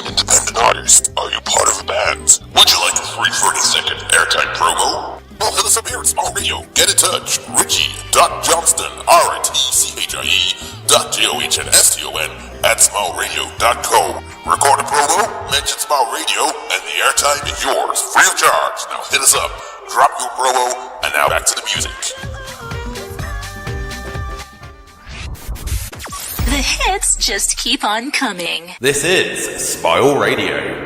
independent artist? Are you part of a band? Would you like a free 30-second airtime promo? Well, hit us up here at Small Radio. Get in touch. Richie.Johnston, RITCHIE.JOHNSTON at smallradio.co. Record a promo, mention Small Radio, and the airtime is yours, free of charge. Now hit us up, drop your promo, and now back to the music. The hits just keep on coming. This is Smile Radio.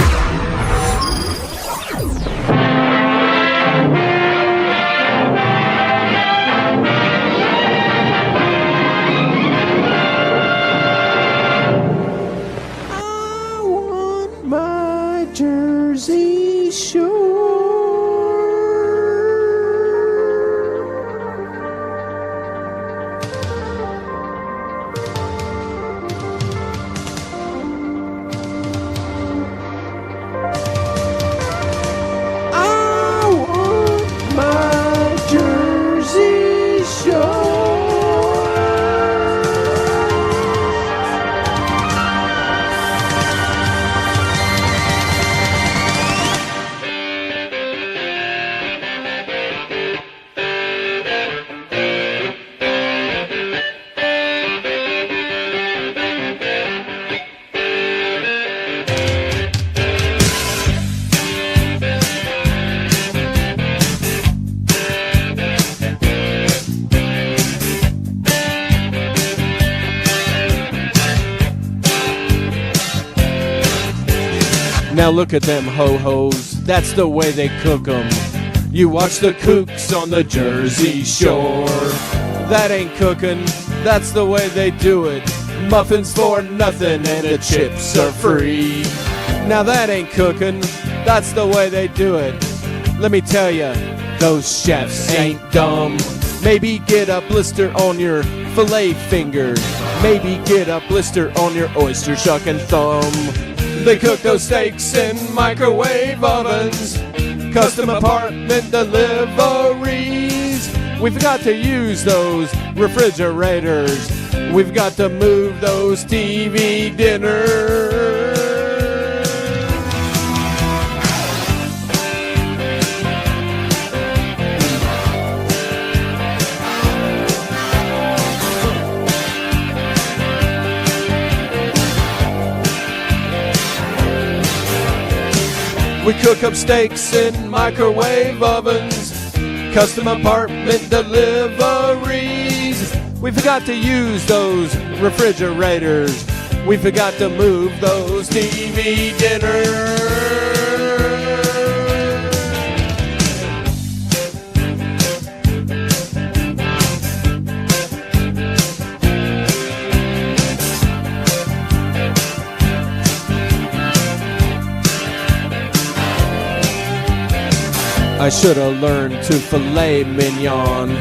Jersey Shore. I want my Jersey Shore. Now look at them ho-hos, that's the way they cook 'em. You watch the kooks on the Jersey Shore. That ain't cooking, that's the way they do it. Muffins for nothing and the chips are free. Now that ain't cooking, that's the way they do it. Let me tell ya, those chefs ain't dumb. Maybe get a blister on your fillet finger. Maybe get a blister on your oyster shucking thumb. They cook those steaks in microwave ovens, custom apartment deliveries. We've got to use those refrigerators. We've got to move those TV dinners. We cook up steaks in microwave ovens, custom apartment deliveries. We forgot to use those refrigerators. We forgot to move those TV dinners. I should have learned to filet mignon.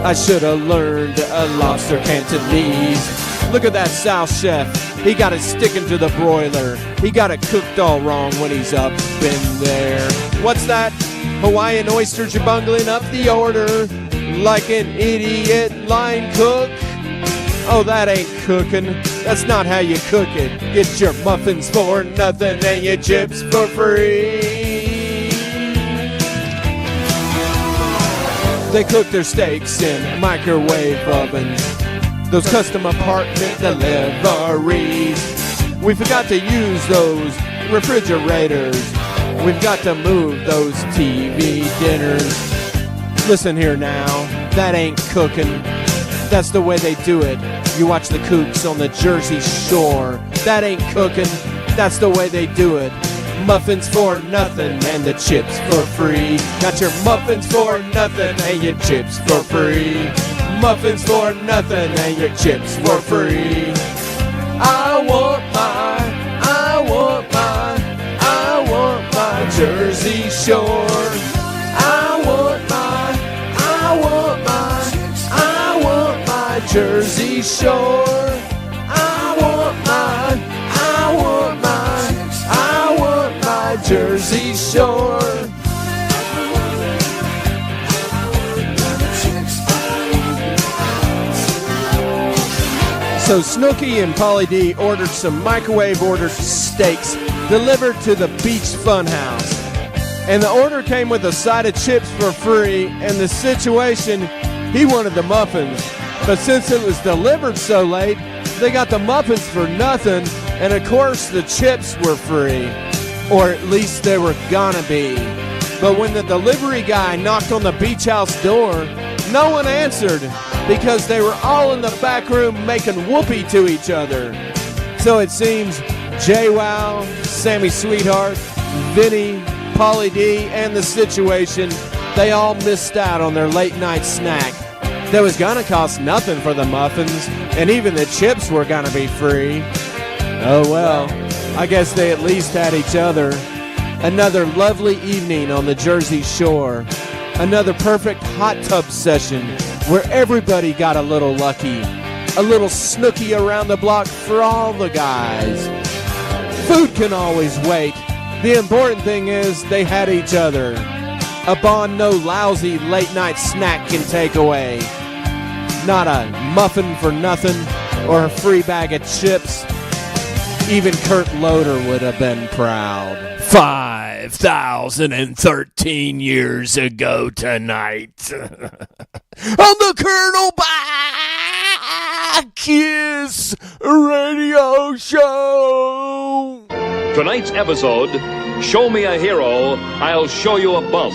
I should have learned a lobster Cantonese. Look at that South chef. He got it sticking to the broiler. He got it cooked all wrong when he's up in there. What's that? Hawaiian oysters, you're bungling up the order like an idiot line cook. Oh, that ain't cooking. That's not how you cook it. Get your muffins for nothing and your chips for free. They cook their steaks in microwave ovens, those custom apartment deliveries. We forgot to use those refrigerators. We've got to move those TV dinners. Listen here now, that ain't cooking. That's the way they do it. You watch the kooks on the Jersey Shore. That ain't cooking. That's the way they do it. Muffins for nothing and the chips for free. Got your muffins for nothing and your chips for free. Muffins for nothing and your chips for free. I want my Jersey Shore. I want my Jersey Shore. I want my Jersey Shore. So Snooki and Pauly D ordered some microwave ordered steaks delivered to the Beach Funhouse. And the order came with a side of chips for free, and the situation, he wanted the muffins. But since it was delivered so late, they got the muffins for nothing, and of course the chips were free. Or at least they were gonna be. But when the delivery guy knocked on the beach house door, no one answered because they were all in the back room making whoopee to each other. So it seems JWoww, Sammy Sweetheart, Vinny, Pauly D, and the situation, they all missed out on their late night snack. That was gonna cost nothing for the muffins, and even the chips were gonna be free. Oh well, I guess they at least had each other. Another lovely evening on the Jersey Shore. Another perfect hot tub session where everybody got a little lucky. A little snooky around the block for all the guys. Food can always wait. The important thing is they had each other. A bond no lousy late night snack can take away. Not a muffin for nothing or a free bag of chips. Even Kurt Loder would have been proud. 5,013 years ago tonight. On the Colonel Bacchus radio show. Tonight's episode, Show Me a Hero, I'll Show You a Bum.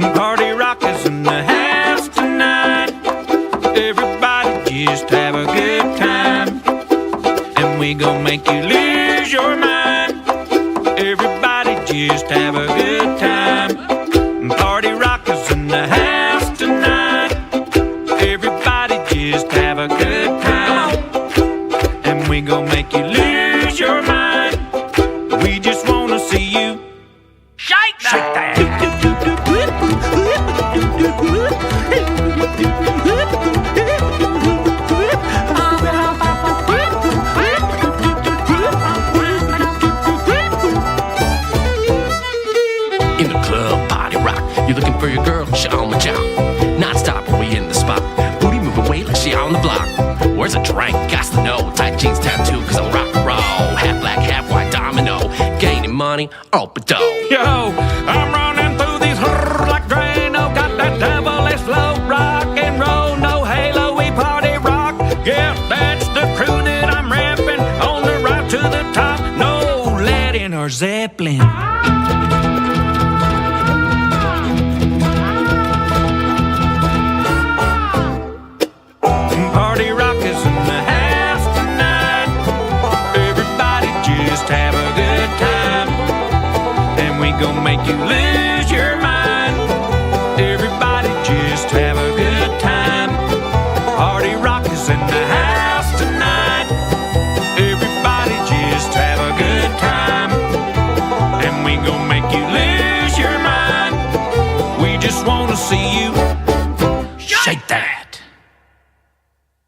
Party rock is in the house tonight. Everybody just have a good time, and we gon' make you lose your mind. Everybody just have a good time. Party rock is in the house tonight. Everybody just have a good time, and we gon' make you lose your mind. We just wanna see you shake that. Shake that. In the club, party rock. You looking for your girl? She on my job. Non-stop when we in the spot. Booty moving weight like she on the block. Where's a drink? Got to know. Tight jeans tattoo cause I'm rock and roll. Half black, half white domino. Gaining money, open door. Yo, I'm running through these like Drano. Got that devilish flow. Rock and roll, no halo, we party rock. Yeah, that's the crew that I'm repping. On the route to the top. No Latin or Zeppelin. Party rock is in the house tonight. Everybody just have a good time, and we gon' make you lose your mind. Everybody just have a good time. Party rock is in the house tonight. Everybody just have a good time, and we gon' make you lose your mind. We just wanna see you shake that.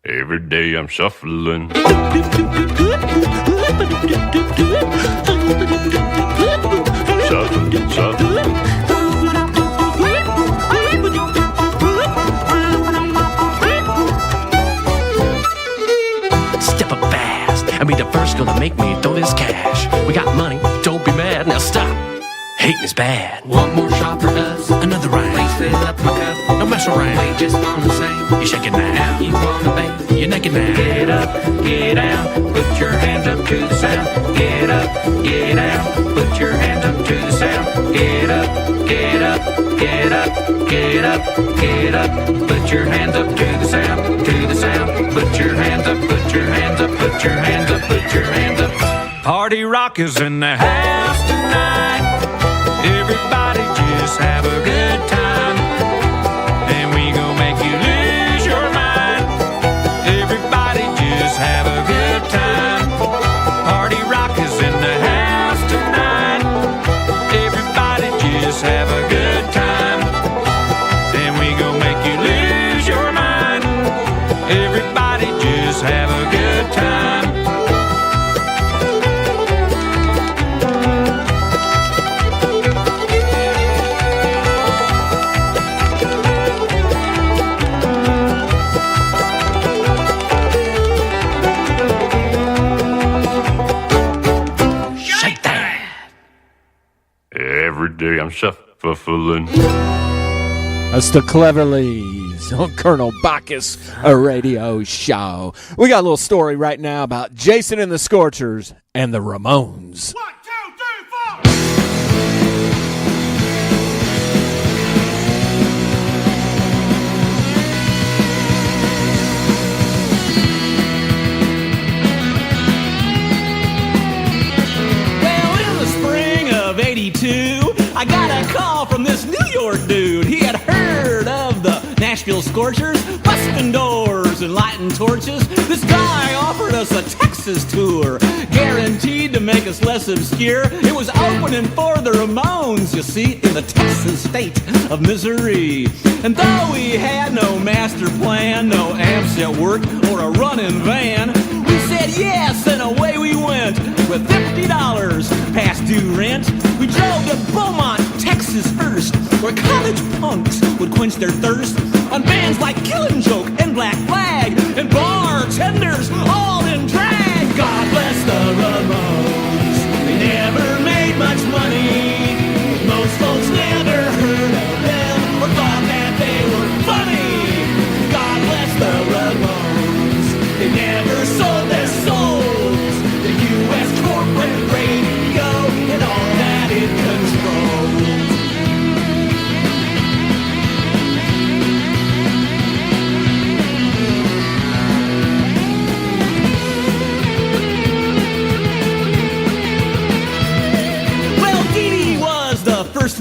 Every day I'm shuffling. Shuffling, shuffling. Step up fast and be the first girl to make me throw this cash. We got money, don't be mad, now stop. Hating is bad. One more shot for us. Another round. Please fill up my cup. Don't mess around. We just wanna say You're shaking now. you wanna be. You're naked now. Get up, get out, put your hands up to the sound. Get up, get out, put your hands up to the sound. Get up, get up, get up, get up, get up, put your hands up to the sound, to the sound. Put your hands up, put your hands up, put your hands up, put your hands up. Party rock is in the house tonight. Everybody just have a good time, and we gon' make you lose your mind. Everybody just have a good time. Party rock is in the house tonight. Everybody just have a good time, then we gon' make you lose your mind. Everybody just have a good time. Every day I'm shuffling. That's the Cleverleys on Colonel Bacchus, a radio show. We got a little story right now about Jason and the Scorchers and the Ramones. 1, 2, 3, 4. Well, in the spring of '82, I got a call from this New York dude. He had heard of the Nashville Scorchers, busting doors and lighting torches. This guy offered us a Texas tour, guaranteed to make us less obscure. It was opening for the Ramones, you see, in the Texas state of Missouri. And though we had no master plan, no amps at work, or a running van, we said yes, and away we went with $50 past due rent. We drove to Beaumont, Texas first, where college punks would quench their thirst on bands like Killing Joke and Black Flag, and bartenders all in drag. God bless the Ramones, they never made much money. Most folks never heard of them or thought that they were funny. God bless the Ramones, they never sold their souls to U.S. corporate radio and all that it controls.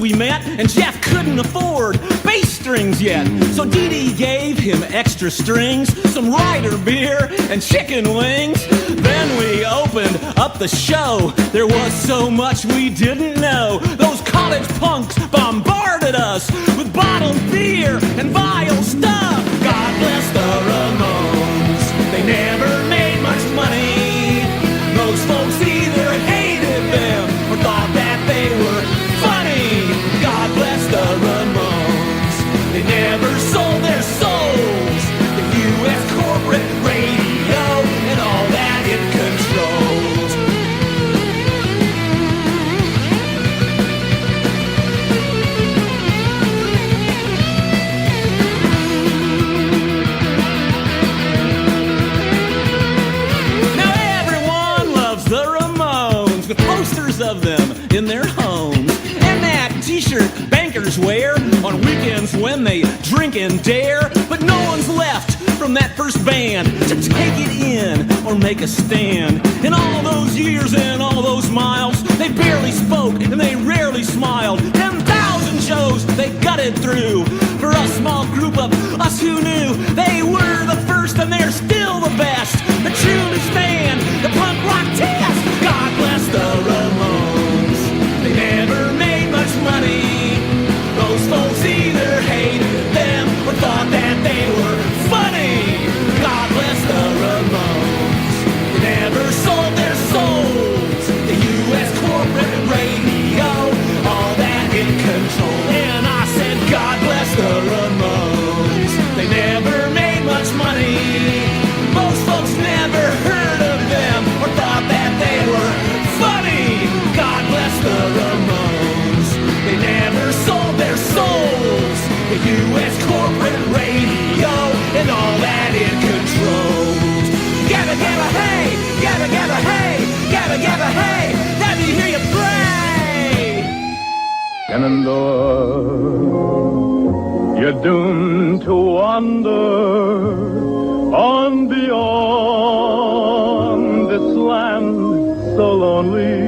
we met, and Jeff couldn't afford bass strings yet. So Dee Dee gave him extra strings, some Ryder beer, and chicken wings. Then we opened up the show. There was so much we didn't know. Those college punks bombarded us with bottled beer and vile stuff. God bless the Ramones. They never made much money. Most folks either hated them or thought that they were funny. God bless the Ramones. They never sold their souls. The U.S. corporate radio and all that it controls. Now everyone loves the Ramones with posters of them in their homes. And that t-shirt bankers wear on weekends when they drink and dare. But no one's left from that first band to take it in or make a stand. In all those years and all those miles, they barely spoke and they rarely smiled. 10,000 shows they gutted through. For a small group of us who knew they were the first and they're still the best. The truly stand the punk rock test. God bless the Ramones. They never made much money. Those folks either hated them or thought that they were funny. God bless the Ramones. They never sold their souls. The U.S. corporate radio, all that it controlled. And I said, God bless the Ramones. They never made much money. Most folks never heard of them or thought that they were funny. God bless the Ramones. They never sold their souls. The U.S. corporate radio and all that it controls. Gabba gabba hey, gabba gabba hey, gabba gabba hey. Let me hear you pray. Shenandoah, you're doomed to wander on beyond this land so lonely.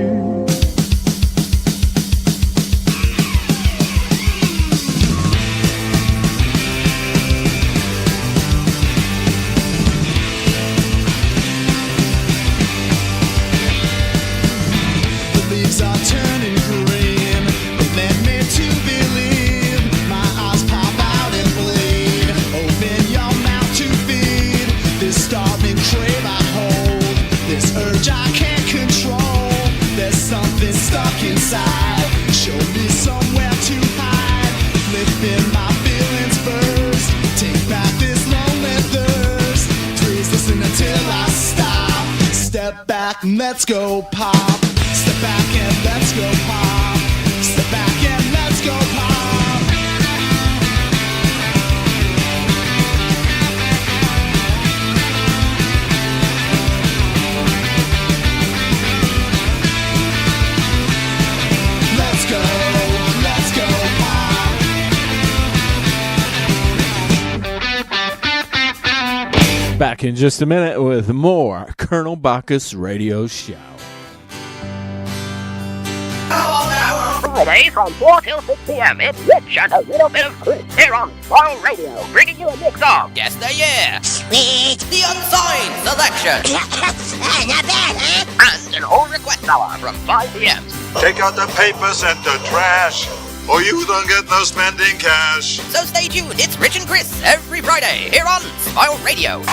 The leaves are turning green. They led me to believe. My eyes pop out and bleed. Open your mouth to feed this starving crave I hold. This urge I can't control. There's something stuck inside. Show me somewhere to hide. Flipping my feelings first. Take back this lonely thirst. Please listen until I stop. Step back and let's go pop. Step back and let's go pop. Step back and let's go pop. Let's go pop. Back in just a minute with more Colonel Bacchus Radio Show. Friday from 4 till 6 p.m. It's Rich and a little bit of Chris here on Smile Radio, bringing you a mix of Guess the Year, Sweet, the Unsigned Selection, not bad, huh? And an old request hour from 5 p.m. Take out the papers and the trash, or you don't get no spending cash. So stay tuned, it's Rich and Chris every Friday here on Smile Radio.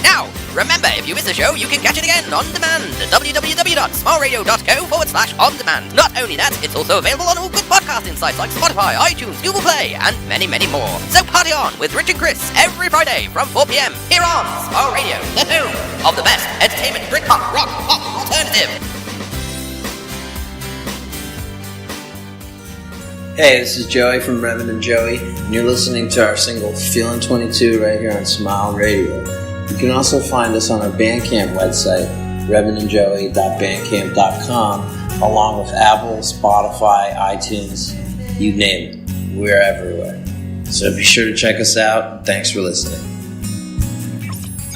Now, remember, if you miss a show, you can catch it again on demand at www.smileradio.co/on-demand. Not only that, it's also available on all good podcasting sites like Spotify, iTunes, Google Play, and many, many more. So party on with Rich and Chris every Friday from 4 p.m. here on Smile Radio, the home of the best entertainment, Britpop, rock, pop, alternative. Hey, this is Joey from Reverend and Joey, and you're listening to our single Feelin' 22 right here on Smile Radio. You can also find us on our Bandcamp website, reverendandjoey.bandcamp.com, along with Apple, Spotify, iTunes, you name it. We're everywhere. So be sure to check us out. Thanks for listening.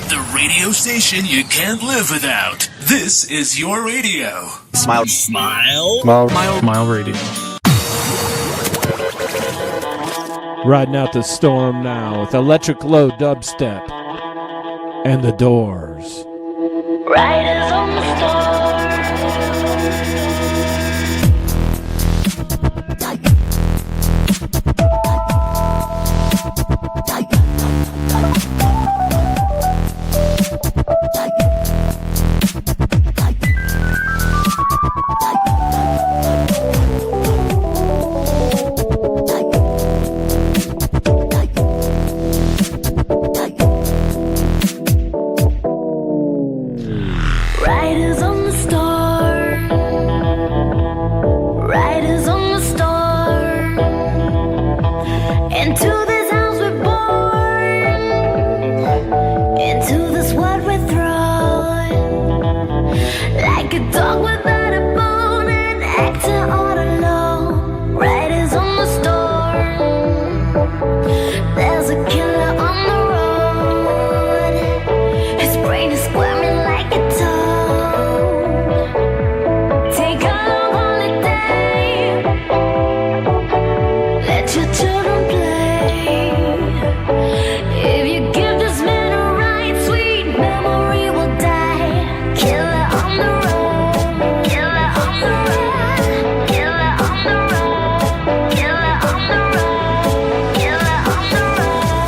The radio station you can't live without. This is your radio. Smile. Smile Radio. Riding out the storm now with Electric Low Dubstep and The Doors. Riders on the storm. Riders on the storm. Riders on the storm. Into this house we're born. Into this world we're thrown. Like a dog without a bone and acting all alone. Riders on the storm. There's a killer on the road. His brain is squirming like a toad. Take a long holiday. Let your children play. If you give this man a right, sweet memory will die. Killer on the road. Killer on the road. Killer on the road. Killer on the road. Killer on the road.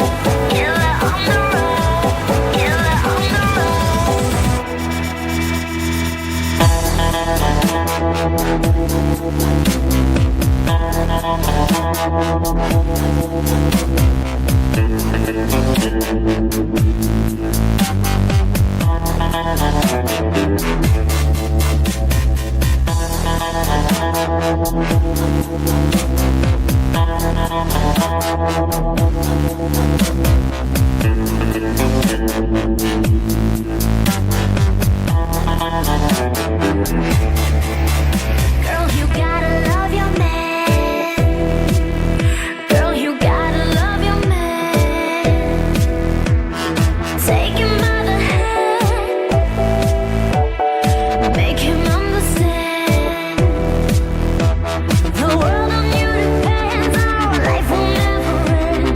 Killer on the road. Killer on the Girl, you gotta love your man. Girl, you gotta love your man. Take him by the hand. Make him understand. The world on you depends. Our life will never end.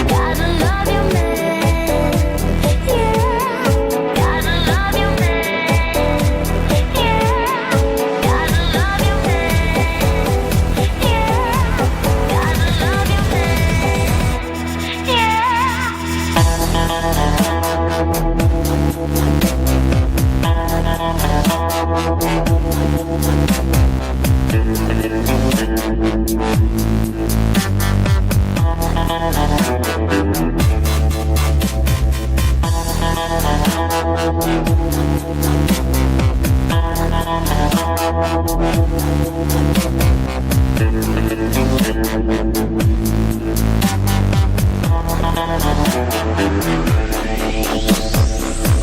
Gotta love your man. Yeah. Gotta love your man. Yeah. Gotta love your man. Yeah. Gotta love your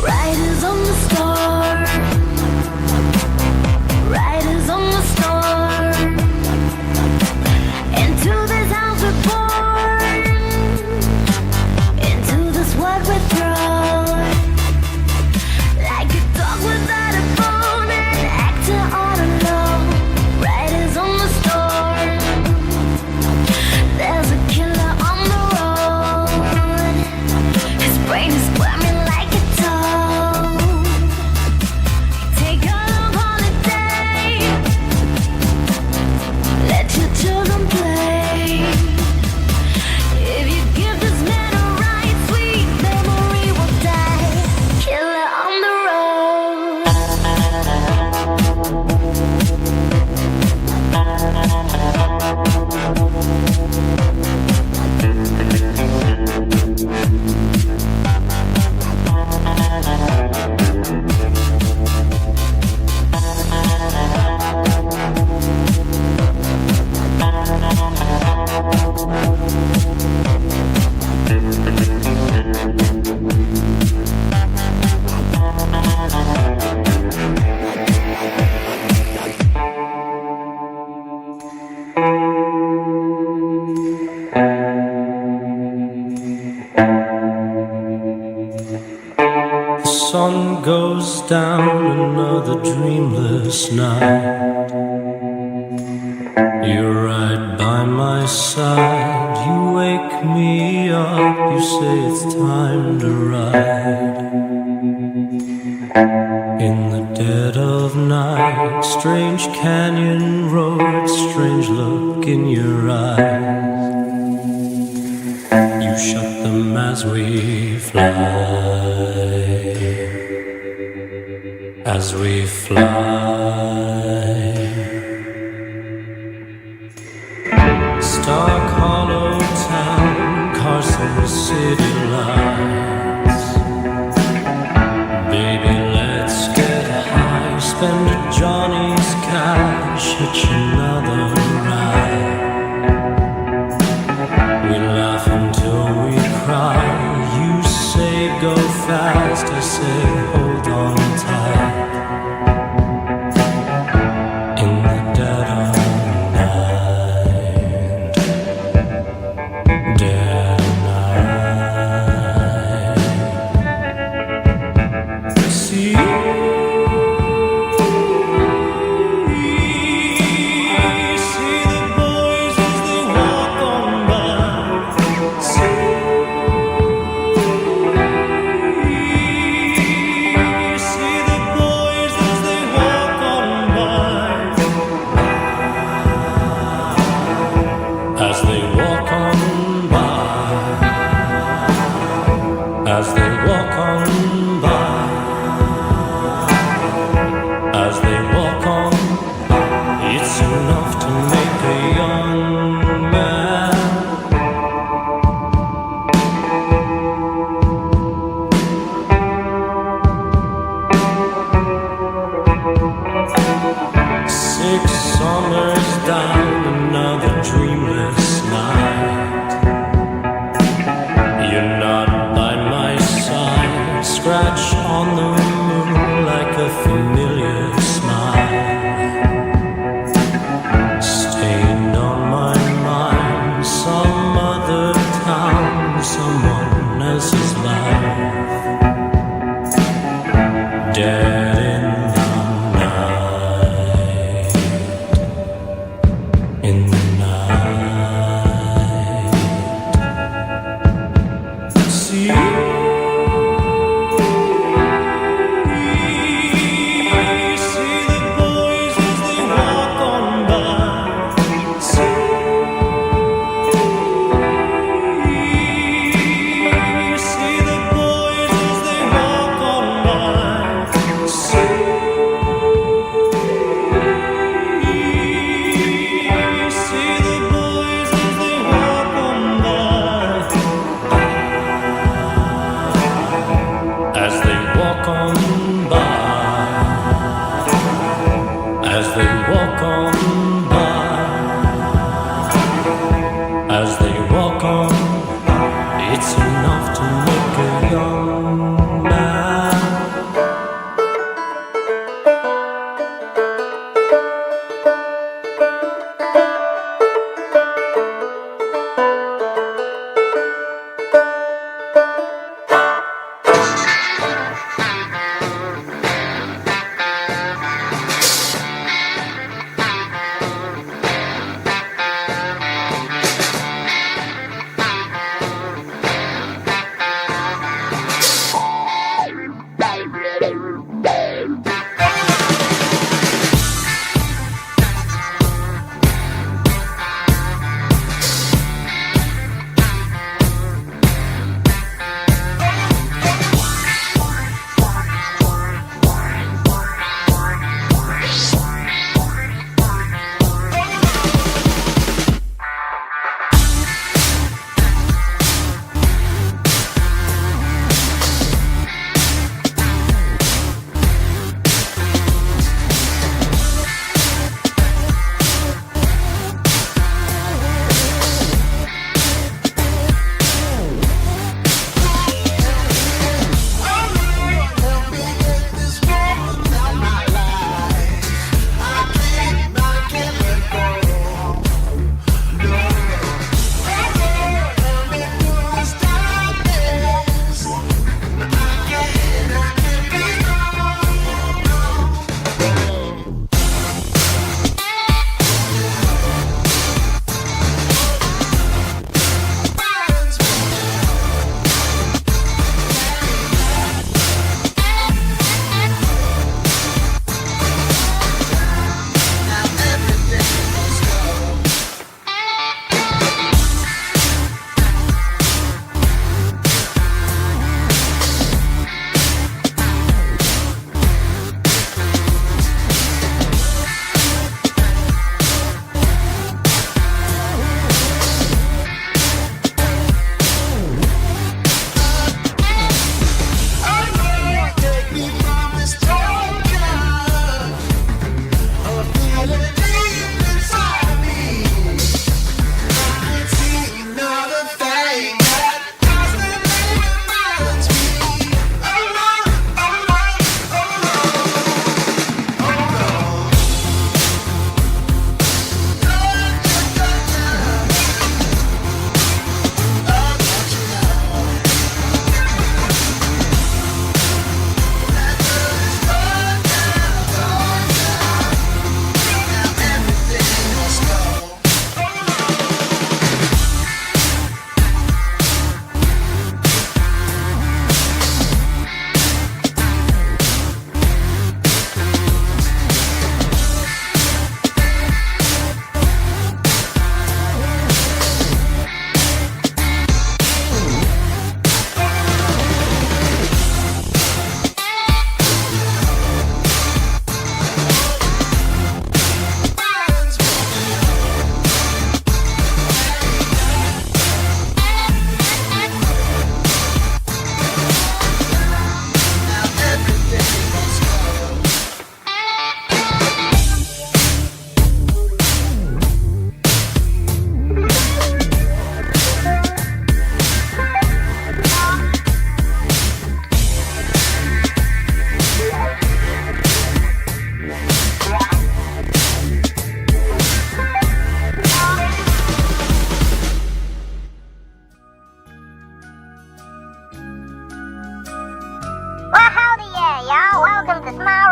Riders on the storm. Riders on the storm. Into this house we're born. Into this world we're thrown. Like a dog without a bone and acting all alone. Riders on the storm. There's a killer on the road. His brain is squirming like a toad. Take a long holiday. Let your children play. If you give this man a right, sweet memory will die. Killer on the road. sun goes down, another the dreamless night. You're right by my side. You wake me up. You say it's time to ride. In the dead of night, strange canyon roads, strange look in your eyes. You shut them as we fly, as we fly. Stark Hollow Town, Carson City lights. Baby, let's get high, spend Johnny's cash, hitch another ride. We laugh until we cry. You say go fast, I say hold on tight. In the dead of night, dead night. See.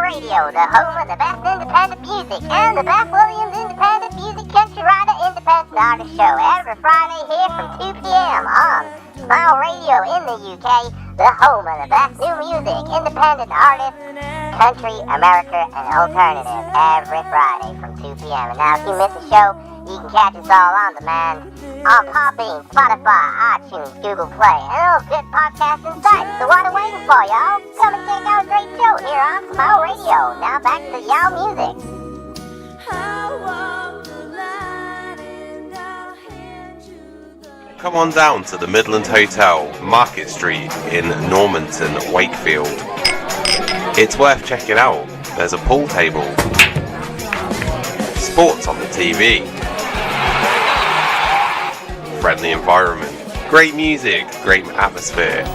Radio, the home of the best independent music and the Beth Williams Independent Music Country Rider Independent Artist Show every Friday here from 2 p.m. on Smile Radio in the UK, the home of the best new music, independent artists, country, America, and alternative every Friday from 2 p.m. And now if you miss a show, you can catch us all on demand on Podbean, Spotify, iTunes, Google Play, and all good podcasting sites. So what are you waiting for, y'all? Come and check out a great show here on Smile Radio. Now back to y'all music. Come on down to the Midland Hotel, Market Street in Normanton, Wakefield. It's worth checking out. There's a pool table, sports on the TV, friendly environment, great music, great atmosphere.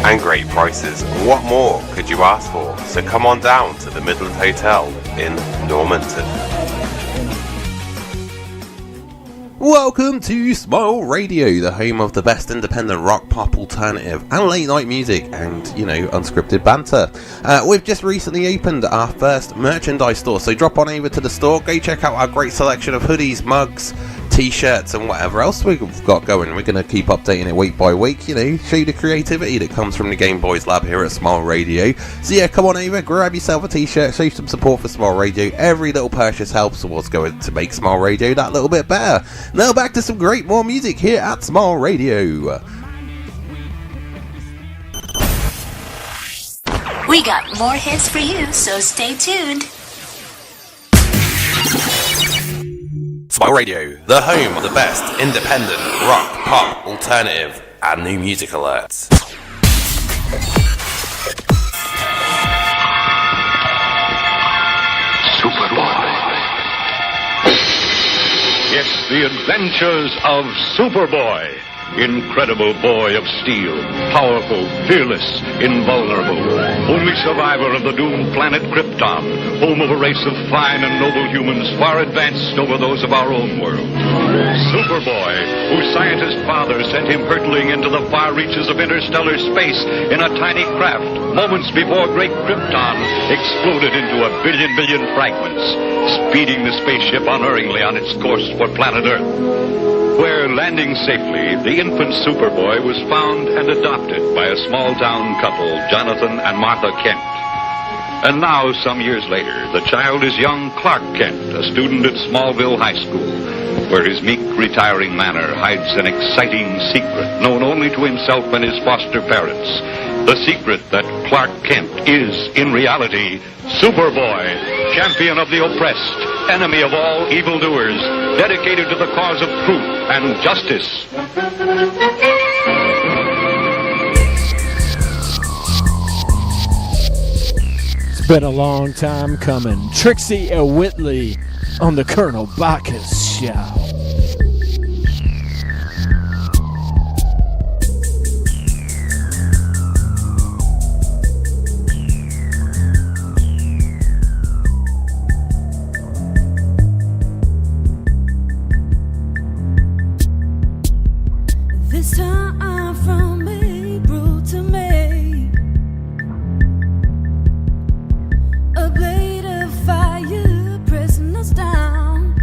And great prices. What more could you ask for? So come on down to the Midland Hotel in Normanton. Welcome to Smile Radio, the home of the best independent rock, pop, alternative, and late night music, and, unscripted banter. We've just recently opened our first merchandise store, so drop on over to the store, go check out our great selection of hoodies, mugs, t-shirts, and whatever else we've got going. We're going to keep updating it week by week, show you the creativity that comes from the Game Boys lab here at Smile Radio. So yeah, come on over, grab yourself a t-shirt, show some support for Smile Radio. Every little purchase helps towards going to make Smile Radio that little bit better. Now back to some great more music here at Smile Radio. We got more hits for you, so stay tuned. Smile Radio, the home of the best independent rock, pop, alternative, and new music alerts. Superboy. It's the adventures of Superboy. Incredible boy of steel, powerful, fearless, invulnerable, only survivor of the doomed planet Krypton, home of a race of fine and noble humans far advanced over those of our own world. Superboy, whose scientist father sent him hurtling into the far reaches of interstellar space in a tiny craft moments before great Krypton exploded into a billion fragments, speeding the spaceship unerringly on its course for planet Earth, where, landing safely, the infant Superboy was found and adopted by a small-town couple, Jonathan and Martha Kent. And now, some years later, the child is young Clark Kent, a student at Smallville High School, where his meek, retiring manner hides an exciting secret known only to himself and his foster parents. The secret that Clark Kent is, in reality, Superboy, champion of the oppressed, enemy of all evildoers, dedicated to the cause of truth and justice. It's been a long time coming. Trixie L. Whitley on the Colonel Bacchus Show. This time from April to May, a blade of fire pressing us down.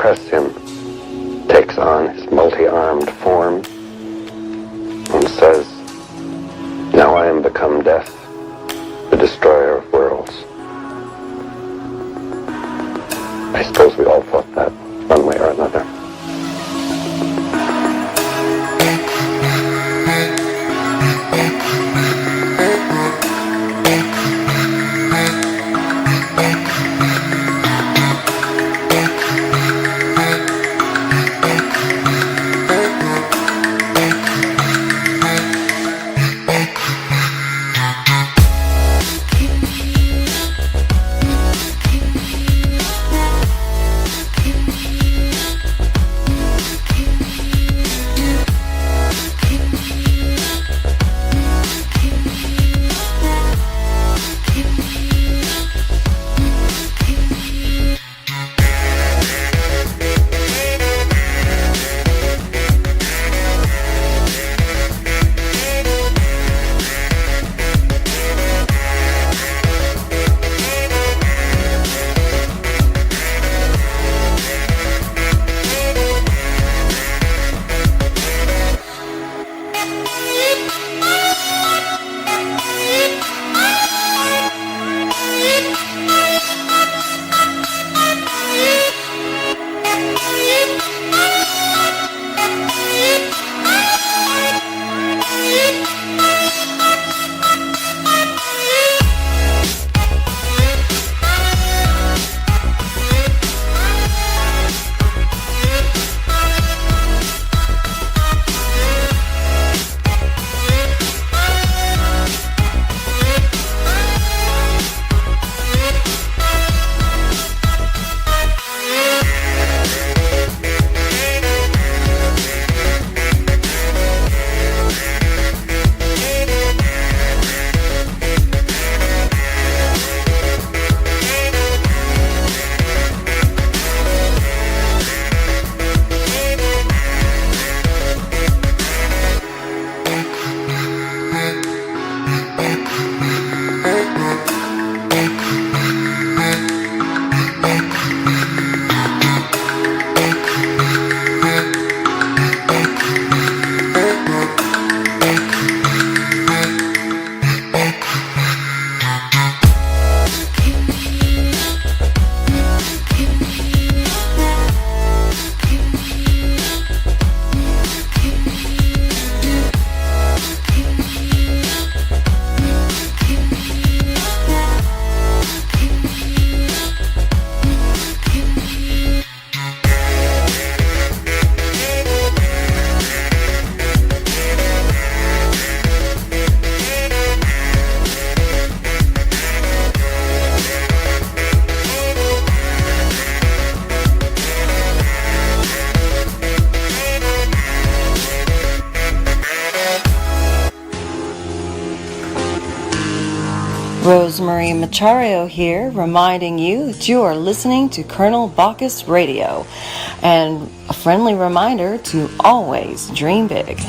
press him, takes on his multi-armed form, and says, "Now I am become death, the destroyer of worlds." I suppose we all thought that, one way or another. Rosemary Machario here, reminding you that you are listening to Colonel Bacchus Radio, and a friendly reminder to always dream big.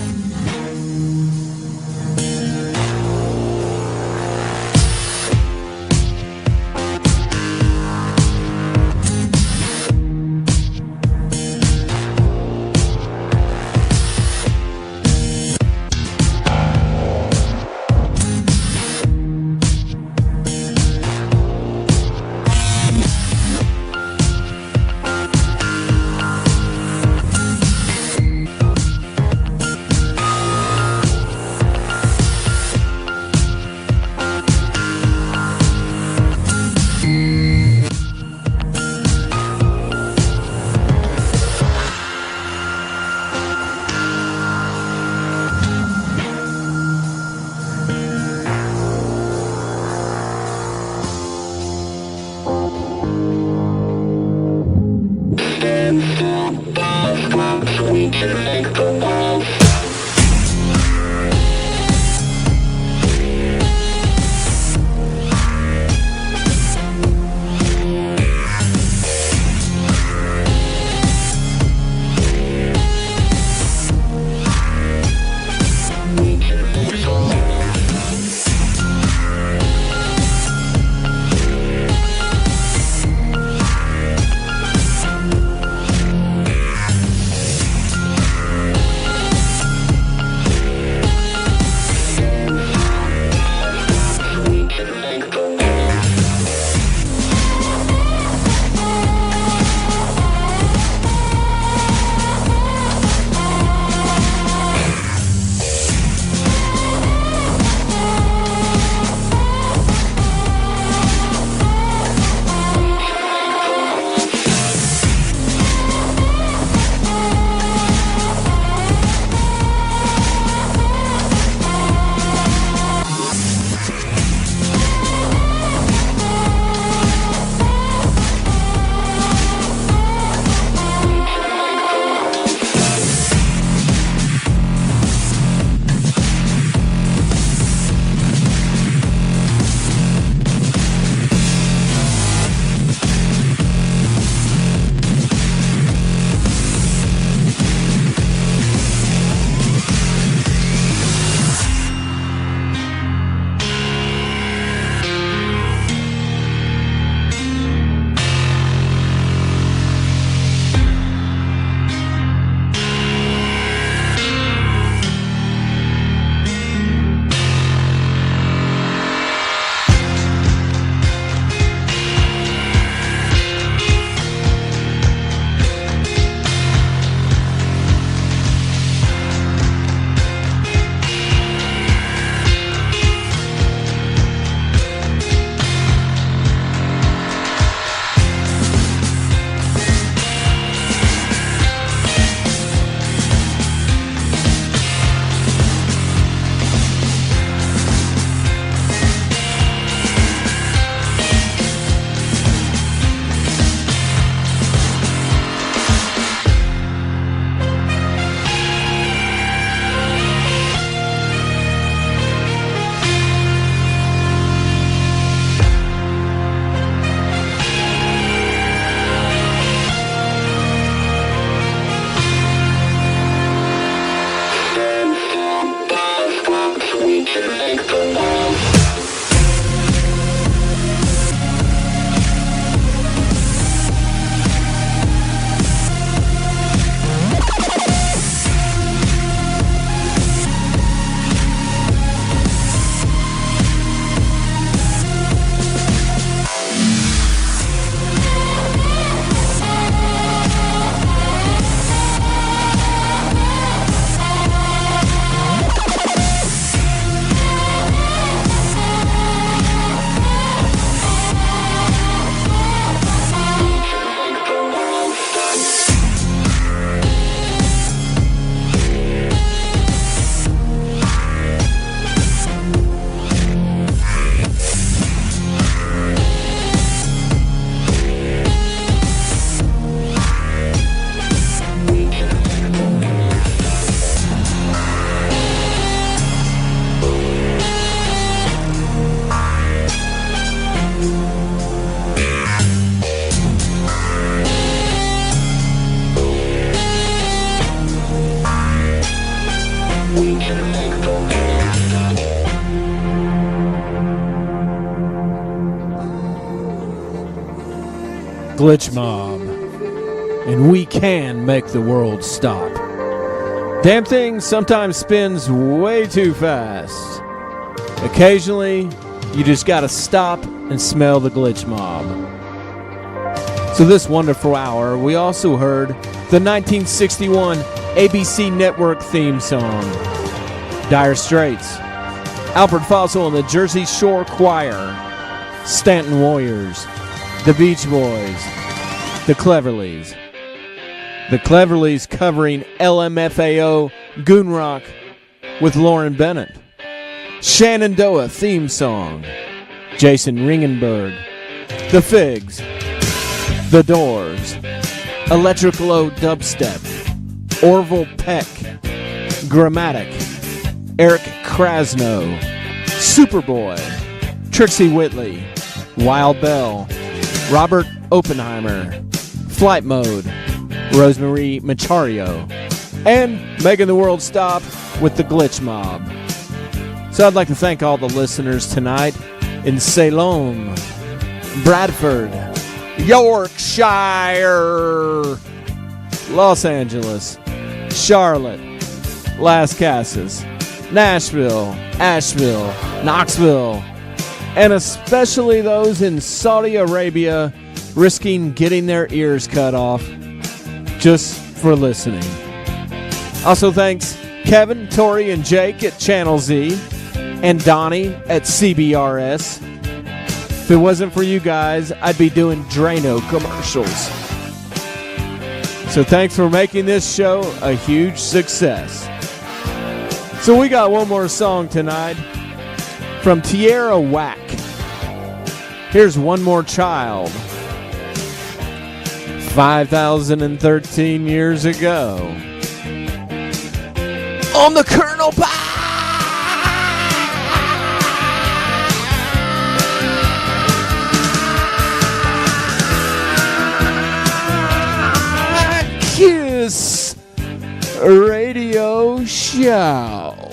glitch mob. And we can make the world stop. Damn thing sometimes spins way too fast. Occasionally, you just gotta stop and smell the glitch mob. So this wonderful hour, we also heard the 1961 ABC Network theme song, Dire Straits, Alfred Fossil and the Jersey Shore Choir, Stanton Warriors, the Beach Boys, the Cleverleys. The Cleverleys covering LMFAO Goon Rock with Lauren Bennett. Shenandoah theme song, Jason Ringenberg. The Figs, The Doors, Electrical O Dubstep, Orville Peck, Grammatic, Eric Krasno, Superboy, Trixie Whitley, Wild Bell, Robert Oppenheimer, Flight Mode, Rosemarie Machario, and making the world stop with the Glitch Mob. So I'd like to thank all the listeners tonight in Ceylon, Bradford, Yorkshire, Los Angeles, Charlotte, Las Casas, Nashville, Asheville, Knoxville, and especially those in Saudi Arabia risking getting their ears cut off just for listening. Also thanks Kevin, Tori, and Jake at Channel Z, and Donnie at CBRS. If it wasn't for you guys, I'd be doing Drano commercials. So thanks for making this show a huge success. So we got one more song tonight from Tierra Whack. Here's One More Child. 5,013 years ago. On the Colonel Bacchus Radio Show.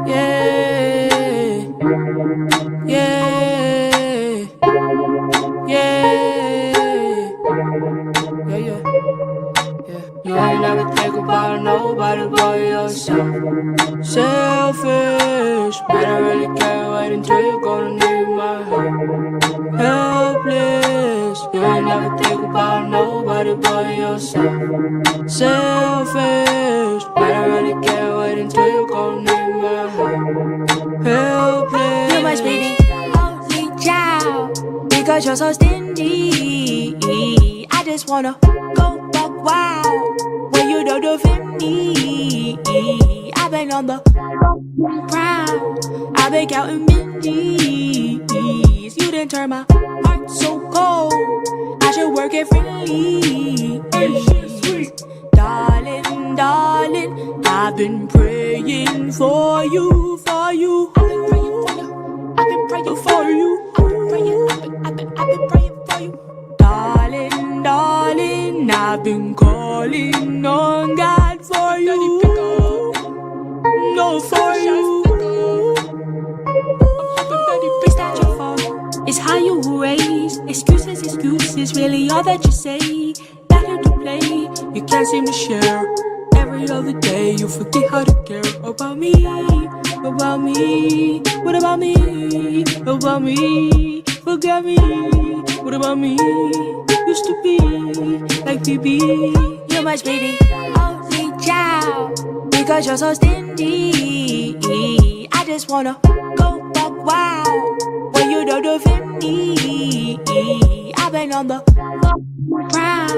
Yeah, yeah, yeah. You ain't never think about nobody but yourself. Selfish, but I really can't wait until you're gonna need my help. Helpless, you ain't never think about nobody but yourself. Selfish, but I really can't wait until you're gonna need my help. Helpless, you must be the only child because you're so stingy. I just wanna go buck wild when you don't defend me. I've been on the ground, I've been counting minties. You didn't turn my heart so cold, I should work it freely. Darling, darling, I've been praying for you, for you. I've been praying for you. I've been praying for you. Darling, darling, I've been calling on God for you. No, for you. It's not your fault, it's how you were raised. Excuses, excuses, really all that you say. Better to play, you can't seem to share. Every other day you forget how to care about me. About me, what about me? About me, forget me. What about me? Used to be like BB. You're my baby, only child because you're so stingy. I just wanna go buck wild when you don't defend me. I've been on the ground,